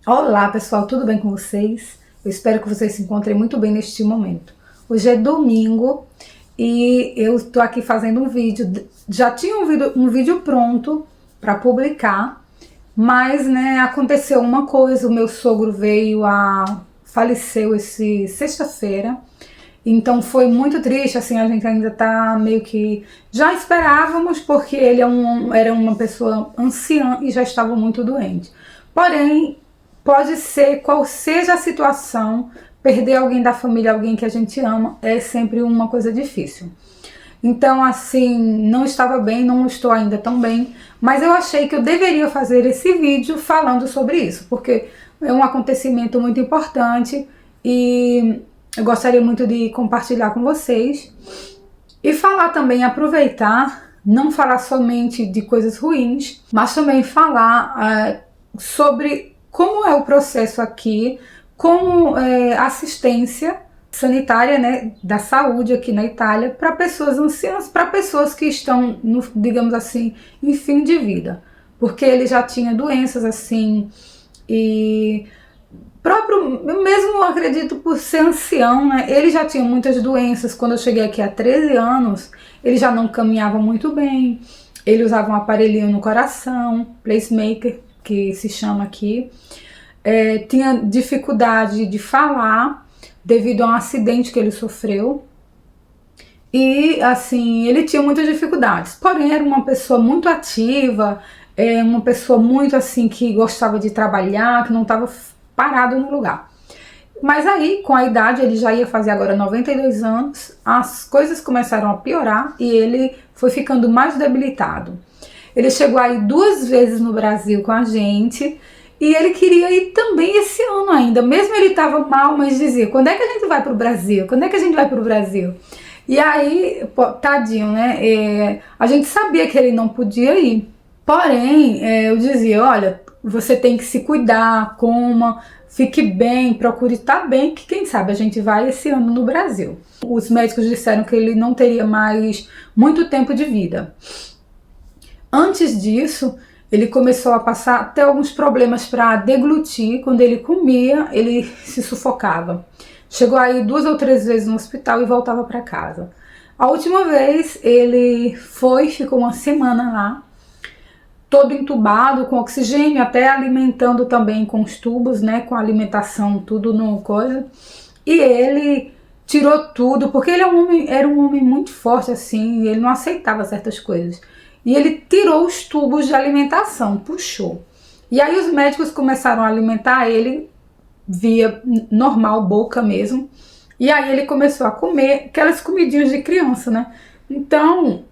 Olá pessoal, tudo bem com vocês? Eu espero que vocês se encontrem muito bem neste momento. Hoje é domingo e eu estou aqui fazendo um vídeo. Já tinha um vídeo pronto para publicar, mas aconteceu uma coisa, o meu sogro faleceu esse sexta-feira. Então foi muito triste, assim, a gente ainda tá meio que... Já esperávamos, porque ele era uma pessoa anciã e já estava muito doente. Porém, pode ser, qual seja a situação, perder alguém da família, alguém que a gente ama, é sempre uma coisa difícil. Então, assim, não estava bem, não estou ainda tão bem, mas eu achei que eu deveria fazer esse vídeo falando sobre isso, porque é um acontecimento muito importante e eu gostaria muito de compartilhar com vocês e falar também, aproveitar, não falar somente de coisas ruins, mas também falar sobre como é o processo aqui, como assistência sanitária, da saúde aqui na Itália para pessoas anciãs, para pessoas que estão, digamos assim, em fim de vida, porque ele já tinha doenças assim e eu mesmo acredito por ser ancião, ele já tinha muitas doenças. Quando eu cheguei aqui há 13 anos, ele já não caminhava muito bem, ele usava um aparelhinho no coração, pacemaker, que se chama aqui, tinha dificuldade de falar devido a um acidente que ele sofreu e assim, ele tinha muitas dificuldades, porém era uma pessoa muito ativa, uma pessoa muito assim que gostava de trabalhar, que não estava parado no lugar. Mas aí, com a idade, ele já ia fazer agora 92 anos, as coisas começaram a piorar e ele foi ficando mais debilitado. Ele chegou aí 2 vezes no Brasil com a gente e ele queria ir também esse ano ainda, mesmo ele estava mal, mas dizia, quando é que a gente vai para o Brasil? Quando é que a gente vai para o Brasil? E aí, tadinho, a gente sabia que ele não podia ir, porém, eu dizia, olha, você tem que se cuidar, coma, fique bem, procure estar bem, que quem sabe a gente vai esse ano no Brasil. Os médicos disseram que ele não teria mais muito tempo de vida. Antes disso, ele começou a passar até alguns problemas para deglutir. Quando ele comia, ele se sufocava. Chegou aí 2 ou 3 vezes no hospital e voltava para casa. A última vez ele ficou uma semana lá, todo entubado, com oxigênio, até alimentando também com os tubos, com a alimentação, tudo no coisa. E ele tirou tudo, porque ele era um homem muito forte assim, e ele não aceitava certas coisas. E ele tirou os tubos de alimentação, puxou. E aí os médicos começaram a alimentar ele via normal, boca mesmo. E aí ele começou a comer aquelas comidinhas de criança, Então,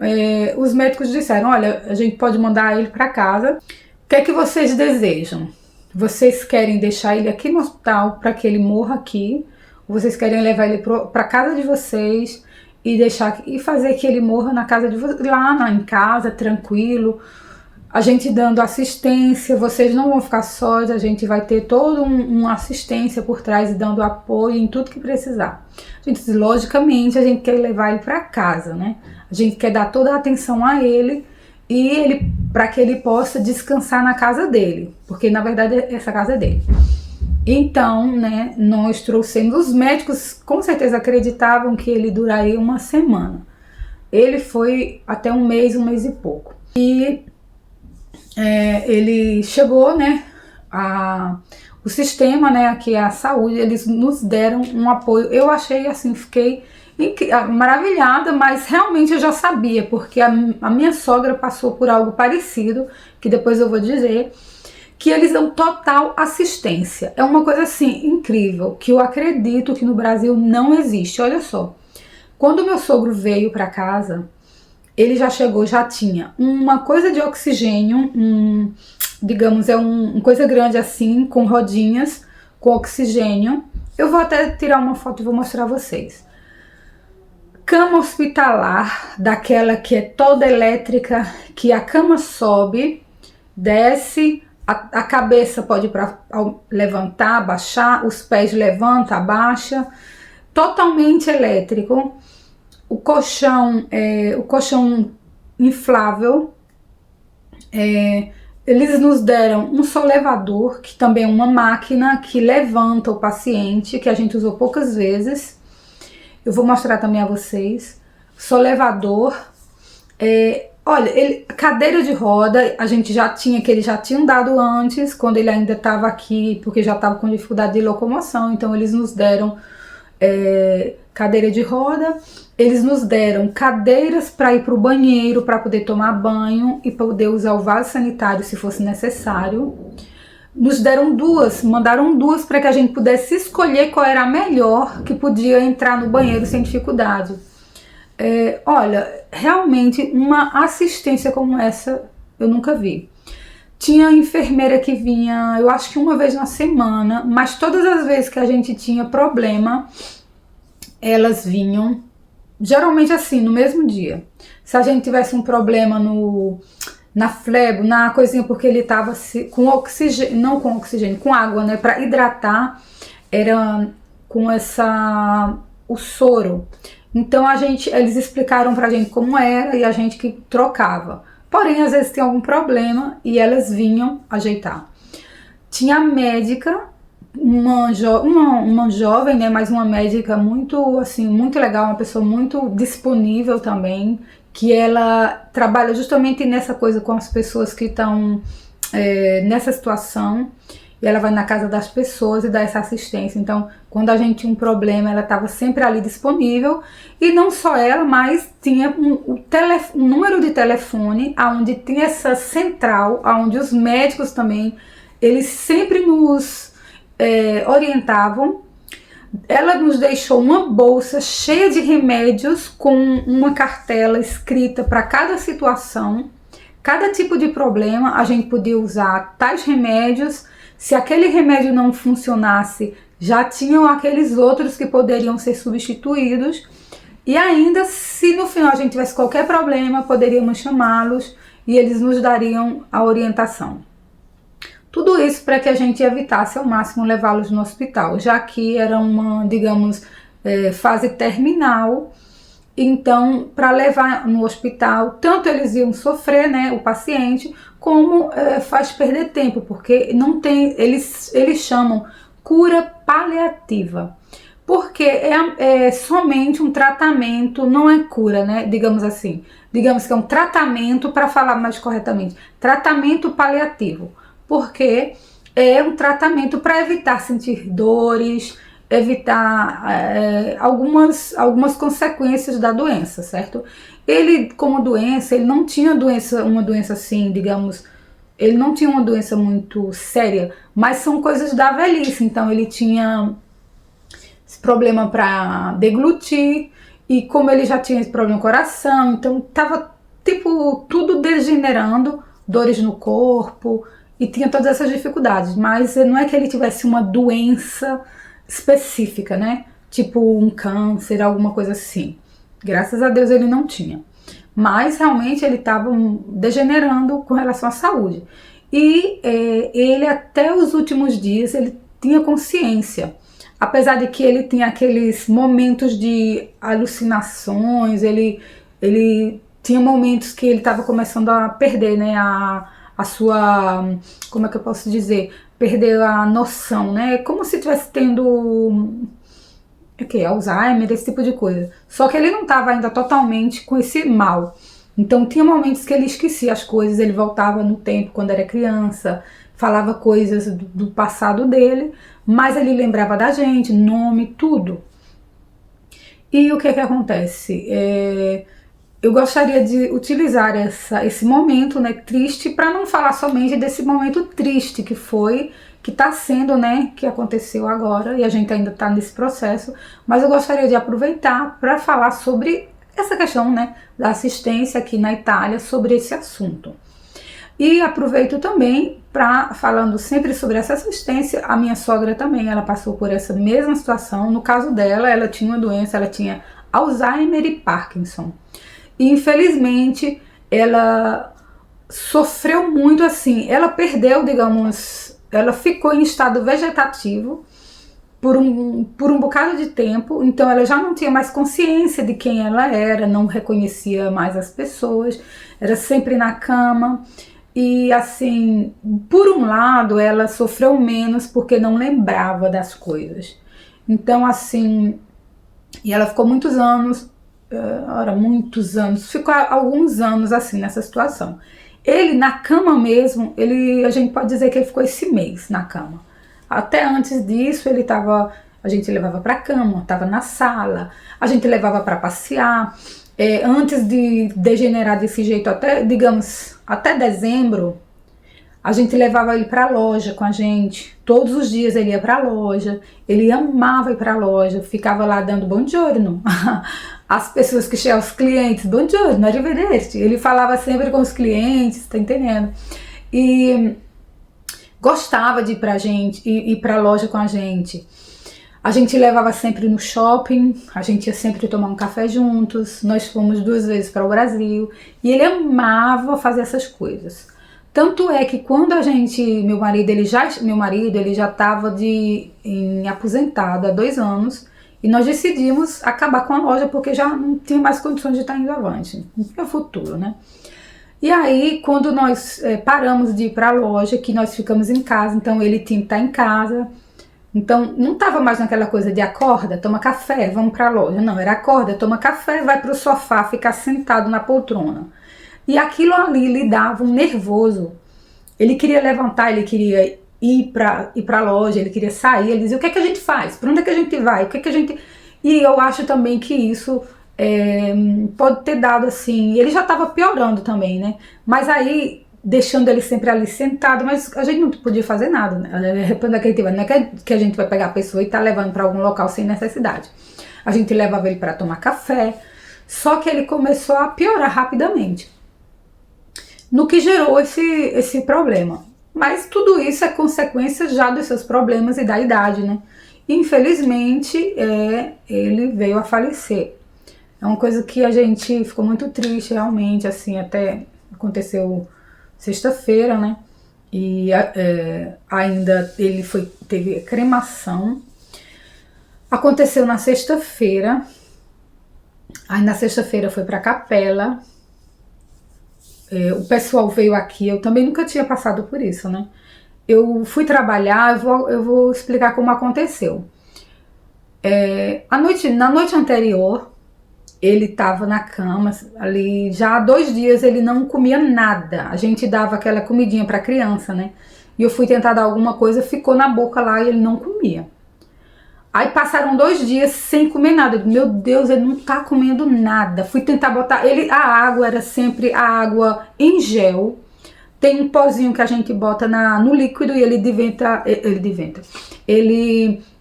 os médicos disseram, olha, a gente pode mandar ele para casa. O que é que vocês desejam? Vocês querem deixar ele aqui no hospital para que ele morra aqui? Ou vocês querem levar ele para casa de vocês e fazer que ele morra na casa de vocês, lá em casa, tranquilo, a gente dando assistência, vocês não vão ficar sós, a gente vai ter toda uma assistência por trás e dando apoio em tudo que precisar. Logicamente, a gente quer levar ele para casa, A gente quer dar toda a atenção a ele para que ele possa descansar na casa dele, porque na verdade essa casa é dele. Então, nós trouxemos, os médicos com certeza acreditavam que ele duraria uma semana. Ele foi até um mês e pouco. E ele chegou, o sistema, aqui a saúde, eles nos deram um apoio. Eu achei assim, fiquei maravilhada, mas realmente eu já sabia, porque a minha sogra passou por algo parecido, que depois eu vou dizer, que eles dão total assistência. É uma coisa assim incrível, que eu acredito que no Brasil não existe. Olha só, quando meu sogro veio para casa, ele já chegou, já tinha uma coisa de oxigênio, digamos, uma coisa grande assim, com rodinhas, com oxigênio. Eu vou até tirar uma foto e vou mostrar a vocês. Cama hospitalar, daquela que é toda elétrica, que a cama sobe, desce, a cabeça pode levantar, abaixar, os pés levanta, abaixa, totalmente elétrico. O colchão inflável, Eles nos deram um solevador, que também é uma máquina que levanta o paciente, que a gente usou poucas vezes. Eu vou mostrar também a vocês. Solevador. Olha, cadeira de roda, a gente já tinha, que eles já tinham dado antes, quando ele ainda estava aqui, porque já estava com dificuldade de locomoção. Então eles nos deram cadeira de roda. Eles nos deram cadeiras para ir para o banheiro, para poder tomar banho e poder usar o vaso sanitário se fosse necessário. Nos deram mandaram duas para que a gente pudesse escolher qual era a melhor que podia entrar no banheiro sem dificuldade. Olha, realmente uma assistência como essa eu nunca vi. Tinha enfermeira que vinha, eu acho que uma vez na semana, mas todas as vezes que a gente tinha problema, elas vinham. Geralmente assim, no mesmo dia. Se a gente tivesse um problema na flebo, na coisinha, porque ele estava com oxigênio, não com oxigênio, com água, né, para hidratar, era com o soro. Então eles explicaram pra gente como era e a gente que trocava. Porém, às vezes tem algum problema e elas vinham ajeitar. Tinha a médica, uma jovem, né, mas uma médica muito, assim, muito legal, uma pessoa muito disponível também, que ela trabalha justamente nessa coisa com as pessoas que estão nessa situação, e ela vai na casa das pessoas e dá essa assistência. Então, quando a gente tinha um problema, ela estava sempre ali disponível, e não só ela, mas tinha um número de telefone, onde tinha essa central, onde os médicos também, eles sempre nos orientavam. Ela nos deixou uma bolsa cheia de remédios com uma cartela escrita para cada situação, cada tipo de problema. A gente podia usar tais remédios. Se aquele remédio não funcionasse, já tinham aqueles outros que poderiam ser substituídos. E ainda, se no final a gente tivesse qualquer problema, poderíamos chamá-los e eles nos dariam a orientação. Tudo isso para que a gente evitasse ao máximo levá-los no hospital, já que era uma, digamos, fase terminal. Então, para levar no hospital, tanto eles iam sofrer, né, o paciente, como faz perder tempo, porque não tem, eles chamam cura paliativa, porque é somente um tratamento, não é cura, né, digamos assim. Digamos que é um tratamento, para falar mais corretamente, tratamento paliativo. Porque é um tratamento para evitar sentir dores, evitar algumas consequências da doença, certo? Ele, como doença, ele não tinha uma doença assim, digamos, ele não tinha uma doença muito séria, mas são coisas da velhice. Então ele tinha esse problema para deglutir, e como ele já tinha esse problema no coração, então tava tipo tudo degenerando, dores no corpo, e tinha todas essas dificuldades. Mas não é que ele tivesse uma doença específica, né? Tipo um câncer, alguma coisa assim. Graças a Deus ele não tinha. Mas realmente ele estava degenerando com relação à saúde. E ele até os últimos dias ele tinha consciência. Apesar de que ele tinha aqueles momentos de alucinações, ele tinha momentos que ele estava começando a perder, né, a sua, como é que eu posso dizer, perder a noção, né, como se estivesse tendo Alzheimer, esse tipo de coisa. Só que ele não estava ainda totalmente com esse mal. Então tinha momentos que ele esquecia as coisas, ele voltava no tempo quando era criança, falava coisas do passado dele, mas ele lembrava da gente, nome, tudo. E o que acontece? Eu gostaria de utilizar esse momento, né, triste, para não falar somente desse momento triste que está sendo, né, que aconteceu agora, e a gente ainda está nesse processo, mas eu gostaria de aproveitar para falar sobre essa questão, né, da assistência aqui na Itália, sobre esse assunto. E aproveito também para, falando sempre sobre essa assistência, a minha sogra também, ela passou por essa mesma situação. No caso dela, ela tinha uma doença, ela tinha Alzheimer e Parkinson. E infelizmente ela sofreu muito, assim, ela perdeu, digamos, ela ficou em estado vegetativo por um bocado de tempo. Então ela já não tinha mais consciência de quem ela era, não reconhecia mais as pessoas, era sempre na cama. E assim, por um lado, ela sofreu menos porque não lembrava das coisas. Então, assim, e ela ficou muitos anos, ficou alguns anos assim nessa situação. Ele na cama mesmo, a gente pode dizer que ele ficou esse mês na cama. Até antes disso, a gente levava para cama, estava na sala, a gente levava para passear. Antes de degenerar desse jeito, até, digamos, até dezembro, a gente levava ele para a loja com a gente. Todos os dias ele ia para a loja. Ele amava ir para a loja. Ficava lá dando buongiorno. As pessoas que chegavam, os clientes, buongiorno, arrivederci. Ele falava sempre com os clientes, tá entendendo? E gostava de ir pra gente, ir pra loja com a gente. A gente levava sempre no shopping, a gente ia sempre tomar um café juntos. Nós fomos 2 vezes para o Brasil e ele amava fazer essas coisas. Tanto é que quando meu marido ele já estava aposentado há 2 anos e nós decidimos acabar com a loja porque já não tinha mais condições de estar indo avante, não tinha futuro, né? E aí, quando nós paramos de ir para a loja, que nós ficamos em casa, então ele tinha que estar em casa. Então, não estava mais naquela coisa de acorda, toma café, vamos para a loja. Não, era acorda, toma café, vai para o sofá, ficar sentado na poltrona. E aquilo ali lhe dava um nervoso. Ele queria levantar, ele queria ir para a loja, ele queria sair, ele dizia, o que é que a gente faz? Para onde é que a gente vai? O que é que a gente... E eu acho também que isso pode ter dado assim... Ele já estava piorando também, né? Mas aí... deixando ele sempre ali sentado, mas a gente não podia fazer nada, né? Não é que a gente vai pegar a pessoa e tá levando para algum local sem necessidade. A gente levava ele para tomar café, só que ele começou a piorar rapidamente, no que gerou esse problema. Mas tudo isso é consequência já dos seus problemas e da idade, né? Infelizmente, ele veio a falecer. É uma coisa que a gente ficou muito triste, realmente, assim, até aconteceu sexta-feira, né? E ainda ele teve cremação. Aconteceu na sexta-feira. Aí na sexta-feira foi pra capela. O pessoal veio aqui. Eu também nunca tinha passado por isso, né? Eu fui trabalhar. Eu vou explicar como aconteceu. Na noite anterior, ele estava na cama, ali, já há 2 dias ele não comia nada. A gente dava aquela comidinha para criança, né? E eu fui tentar dar alguma coisa, ficou na boca lá e ele não comia. Aí passaram 2 dias sem comer nada. Eu disse, meu Deus, ele não tá comendo nada. Fui tentar botar a água era sempre a água em gel. Tem um pozinho que a gente bota no líquido e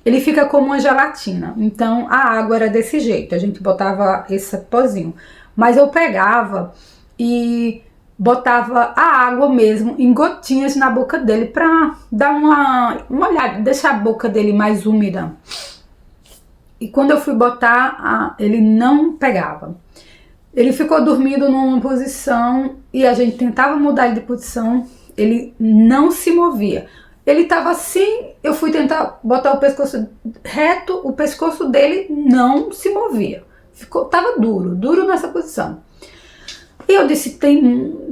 ele fica como uma gelatina. Então a água era desse jeito, a gente botava esse pozinho. Mas eu pegava e botava a água mesmo em gotinhas na boca dele pra dar uma olhada, deixar a boca dele mais úmida. E quando eu fui botar, ele não pegava. Ele ficou dormindo numa posição e a gente tentava mudar ele de posição, ele não se movia. Ele estava assim, eu fui tentar botar o pescoço reto, o pescoço dele não se movia. Tava duro nessa posição. E eu disse,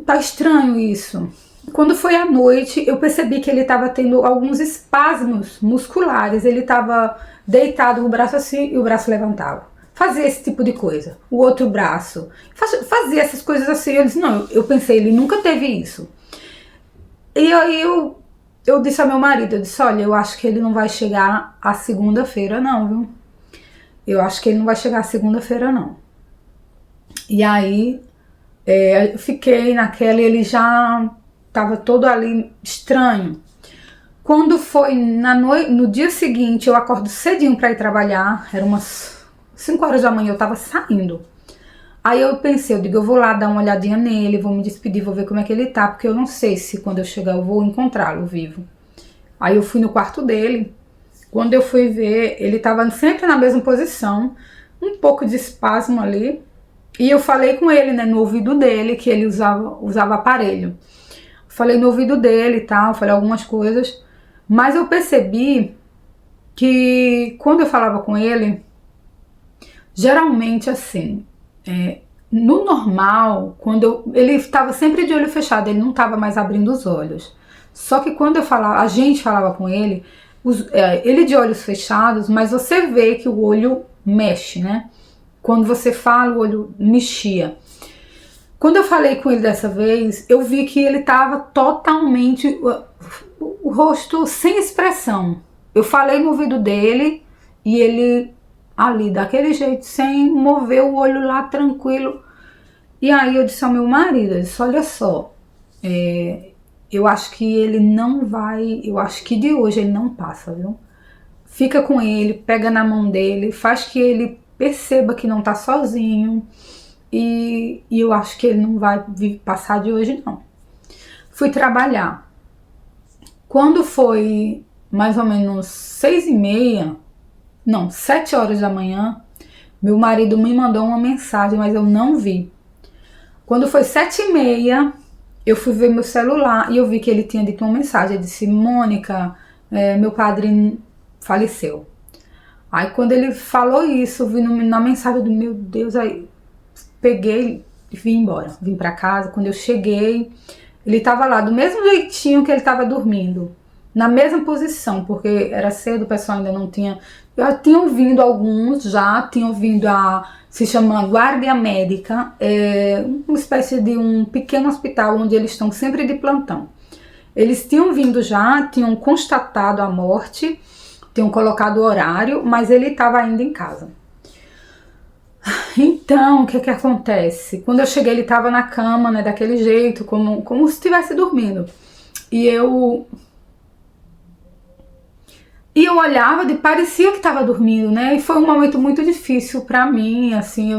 tá estranho isso. Quando foi à noite, eu percebi que ele estava tendo alguns espasmos musculares. Ele estava deitado, o braço assim e o braço levantava. Fazia esse tipo de coisa. O outro braço. Fazia essas coisas assim. Eu disse, não, eu pensei, ele nunca teve isso. E aí eu disse ao meu marido, eu disse, olha, eu acho que ele não vai chegar à segunda-feira não, viu? Eu acho que ele não vai chegar à segunda-feira não. E aí eu fiquei naquela e ele já estava todo ali estranho. Quando foi no dia seguinte, eu acordo cedinho para ir trabalhar, era umas 5 horas da manhã, eu estava saindo. Aí eu pensei, eu vou lá dar uma olhadinha nele, vou me despedir, vou ver como é que ele tá, porque eu não sei se quando eu chegar eu vou encontrá-lo vivo. Aí eu fui no quarto dele, quando eu fui ver, ele tava sempre na mesma posição, um pouco de espasmo ali, e eu falei com ele, né, no ouvido dele, que ele usava aparelho. Falei no ouvido dele e tal, falei algumas coisas, mas eu percebi que quando eu falava com ele, geralmente assim, no normal, ele estava sempre de olho fechado, ele não estava mais abrindo os olhos. Só que quando a gente falava com ele, ele de olhos fechados, mas você vê que o olho mexe, né? Quando você fala, o olho mexia. Quando eu falei com ele dessa vez, eu vi que ele estava totalmente, o rosto sem expressão. Eu falei no ouvido dele e ele ali, daquele jeito, sem mover o olho lá, tranquilo. E aí eu disse ao meu marido, eu disse, olha só, eu acho que ele não vai, eu acho que de hoje ele não passa, viu? Fica com ele, pega na mão dele, faz que ele perceba que não tá sozinho. E eu acho que ele não vai passar de hoje, não. Fui trabalhar. Quando foi mais ou menos 6h30, não, 7 horas da manhã, meu marido me mandou uma mensagem, mas eu não vi. Quando foi 7h30, eu fui ver meu celular e eu vi que ele tinha dito uma mensagem. Ele disse, Mônica, meu padre faleceu. Aí quando ele falou isso, eu vi na mensagem do meu Deus, aí peguei e vim embora, vim pra casa. Quando eu cheguei, ele tava lá do mesmo jeitinho que ele tava dormindo, na mesma posição, porque era cedo, o pessoal ainda não tinha, já tinham vindo alguns, tinham vindo se chama guarda médica, uma espécie de um pequeno hospital onde eles estão sempre de plantão. Eles tinham vindo tinham constatado a morte, tinham colocado o horário, mas ele estava ainda em casa. Então, o que acontece? Quando eu cheguei, ele estava na cama, né, daquele jeito, como se estivesse dormindo. E eu olhava e parecia que estava dormindo, né? E foi um momento muito difícil para mim, assim,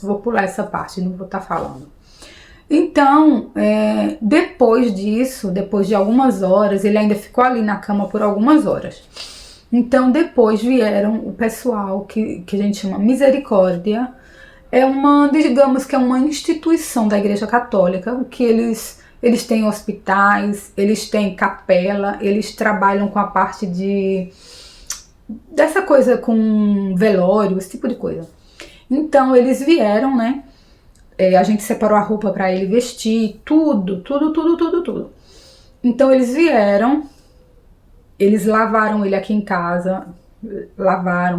vou pular essa parte, não vou estar falando. Então, depois disso, depois de algumas horas, ele ainda ficou ali na cama por algumas horas. Então depois vieram o pessoal que a gente chama Misericórdia, digamos que é uma instituição da Igreja Católica, que eles têm hospitais, eles têm capela, eles trabalham com a parte dessa coisa com velório, esse tipo de coisa. Então eles vieram, né? A gente separou a roupa para ele vestir, tudo. Então eles vieram. Eles lavaram ele aqui em casa,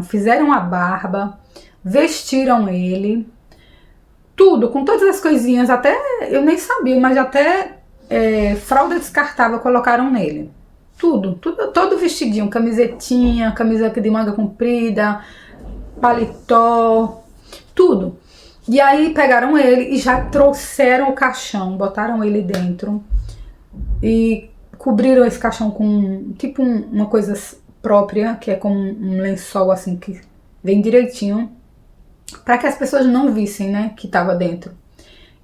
fizeram a barba, vestiram ele, tudo, com todas as coisinhas, até, eu nem sabia, mas até fralda descartável colocaram nele. Tudo, todo vestidinho, camisetinha, camiseta de manga comprida, paletó, tudo. E aí pegaram ele e já trouxeram o caixão, botaram ele dentro e cobriram esse caixão com tipo uma coisa própria, que é como um lençol assim que vem direitinho, para que as pessoas não vissem, né, que estava dentro.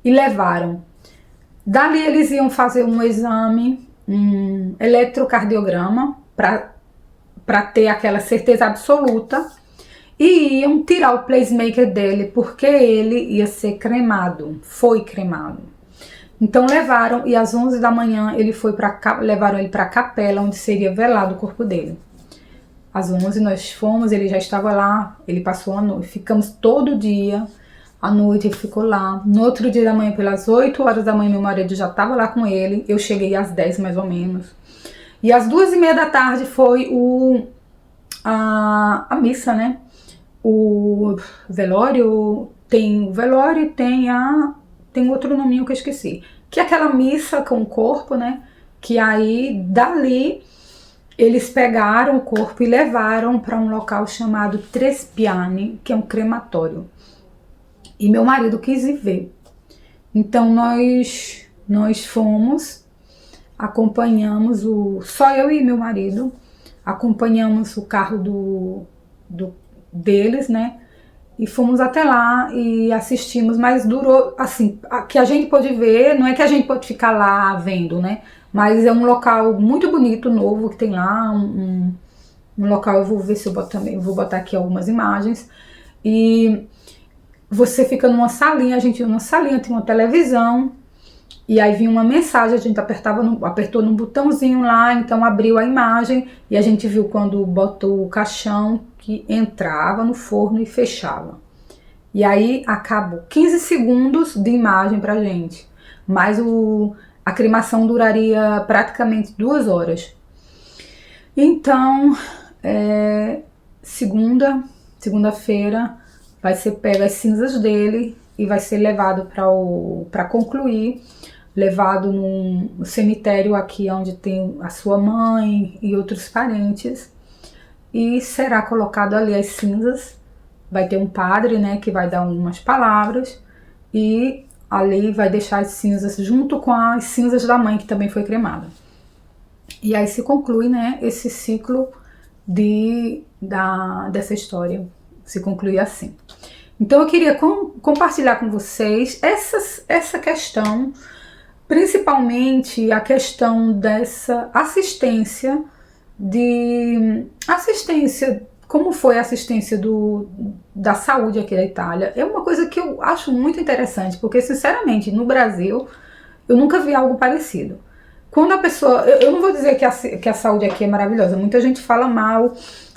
E levaram. Dali eles iam fazer um exame, um eletrocardiograma, para ter aquela certeza absoluta, e iam tirar o pacemaker dele, porque ele ia ser cremado, foi cremado. Então levaram, e às 11 da manhã levaram ele para a capela, onde seria velado o corpo dele. Às 11 nós fomos, ele já estava lá, ele passou a noite, ficamos todo dia, à noite ele ficou lá. No outro dia da manhã, pelas 8 horas da manhã, meu marido já estava lá com ele, eu cheguei às 10 mais ou menos. E às 2h30 da tarde foi a missa, né? O velório, tem o velório e tem outro nominho que eu esqueci, que é aquela missa com o corpo, né, que aí dali eles pegaram o corpo e levaram para um local chamado Trespiani, que é um crematório, e meu marido quis ir ver. Então nós fomos, acompanhamos só eu e meu marido, acompanhamos o carro deles, né, e fomos até lá e assistimos, mas durou, assim, que a gente pôde ver, não é que a gente pode ficar lá vendo, né? Mas é um local muito bonito, novo, que tem lá, um local, eu vou ver se eu boto também, vou botar aqui algumas imagens. E você fica numa salinha, a gente ia numa salinha, tem uma televisão, e aí vinha uma mensagem, a gente apertou num botãozinho lá, então abriu a imagem, e a gente viu quando botou o caixão, que entrava no forno e fechava. E aí acabou. 15 segundos de imagem pra gente. Mas a cremação duraria praticamente 2 horas. Então, segunda-feira, vai ser pega as cinzas dele e vai ser levado para concluir, levado num cemitério aqui onde tem a sua mãe e outros parentes, e será colocado ali as cinzas. Vai ter um padre, né, que vai dar umas palavras, e ali vai deixar as cinzas junto com as cinzas da mãe, que também foi cremada. E aí se conclui, né, esse ciclo dessa história. Se conclui assim. Então eu queria compartilhar com vocês essa questão, principalmente a questão dessa assistência, como foi a assistência da saúde aqui da Itália. É uma coisa que eu acho muito interessante, porque sinceramente no Brasil eu nunca vi algo parecido. Quando a pessoa, eu não vou dizer que a saúde aqui é maravilhosa, muita gente fala mal,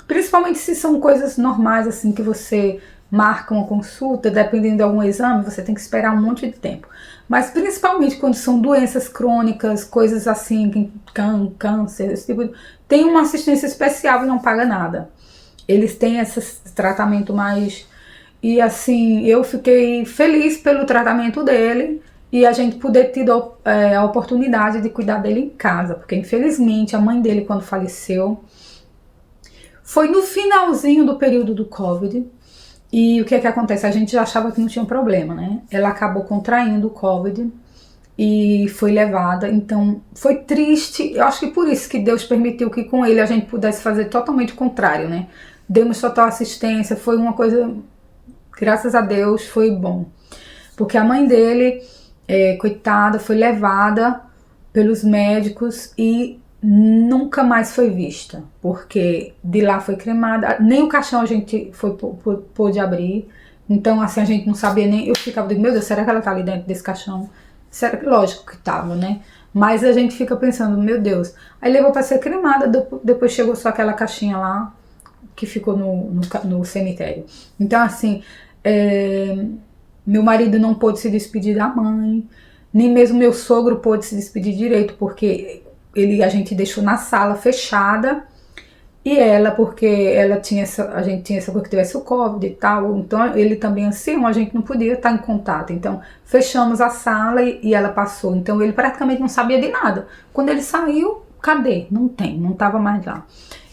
principalmente se são coisas normais, assim, que você marca uma consulta, dependendo de algum exame, você tem que esperar um monte de tempo. Mas principalmente quando são doenças crônicas, coisas assim, câncer, esse tipo, tem uma assistência especial e não paga nada. Eles têm esse tratamento mais... E assim, eu fiquei feliz pelo tratamento dele e a gente poder ter a oportunidade de cuidar dele em casa, porque infelizmente a mãe dele, quando faleceu, foi no finalzinho do período do Covid. E o que é que acontece? A gente já achava que não tinha problema, né? Ela acabou contraindo o Covid e foi levada. Então foi triste. Eu acho que por isso que Deus permitiu que com ele a gente pudesse fazer totalmente o contrário, né? Demos total assistência. Foi uma coisa, graças a Deus, foi bom. Porque a mãe dele, coitada, foi levada pelos médicos e nunca mais foi vista, porque de lá foi cremada, nem o caixão a gente pôde abrir. Então assim, a gente não sabia nem, eu ficava de, meu Deus, será que ela tá ali dentro desse caixão? Lógico que tava, né? Mas a gente fica pensando, meu Deus. Aí levou para ser cremada, depois chegou só aquela caixinha lá que ficou no cemitério. Então assim, meu marido não pôde se despedir da mãe, nem mesmo meu sogro pôde se despedir direito, porque a gente deixou na sala fechada, e ela, porque a gente tinha essa coisa que tivesse o Covid e tal, então ele também ancião, a gente não podia estar em contato, então fechamos a sala e ela passou, então ele praticamente não sabia de nada. Quando ele saiu, cadê? Não estava mais lá,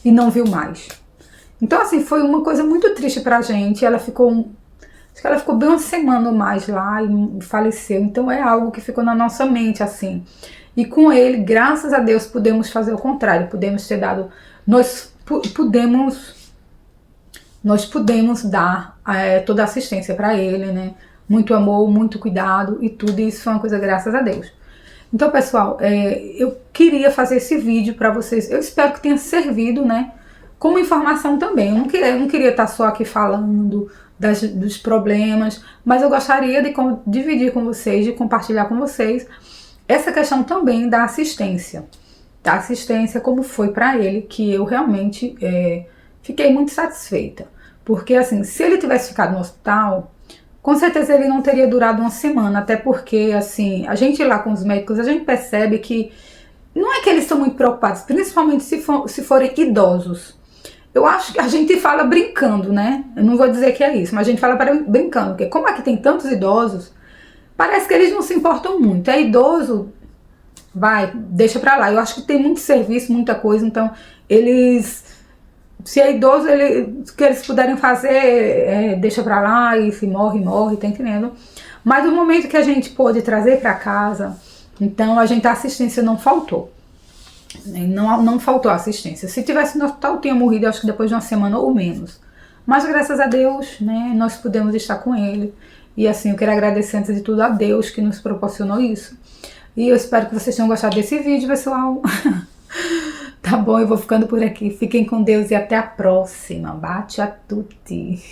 e não viu mais. Então assim, foi uma coisa muito triste pra gente. Ela ficou bem uma semana ou mais lá e faleceu, então é algo que ficou na nossa mente, assim. E com ele, graças a Deus, podemos fazer o contrário, podemos ter dado, nós podemos dar toda a assistência para ele, né? Muito amor, muito cuidado e tudo isso foi uma coisa graças a Deus. Então, pessoal, eu queria fazer esse vídeo para vocês, eu espero que tenha servido, né? Como informação também, eu não queria estar só aqui falando dos problemas, mas eu gostaria de dividir com vocês, de compartilhar com vocês essa questão também da assistência, como foi para ele, que eu realmente fiquei muito satisfeita, porque assim, se ele tivesse ficado no hospital, com certeza ele não teria durado uma semana, até porque assim, a gente lá com os médicos, a gente percebe que não é que eles estão muito preocupados, principalmente se forem idosos. Eu acho que a gente fala brincando, né? Eu não vou dizer que é isso, mas a gente fala brincando, porque como aqui tem tantos idosos, parece que eles não se importam muito. É idoso, vai, deixa pra lá. Eu acho que tem muito serviço, muita coisa, então se é idoso, o que eles puderem fazer, deixa pra lá, e se morre, tá entendendo? Mas no momento que a gente pôde trazer pra casa, então a assistência não faltou. Não faltou assistência. Se tivesse no hospital, eu tinha morrido, acho que depois de uma semana ou menos. Mas graças a Deus, né, nós pudemos estar com ele. E assim, eu quero agradecer antes de tudo a Deus que nos proporcionou isso. E eu espero que vocês tenham gostado desse vídeo, pessoal. Tá bom, eu vou ficando por aqui. Fiquem com Deus e até a próxima. Baci a tutti.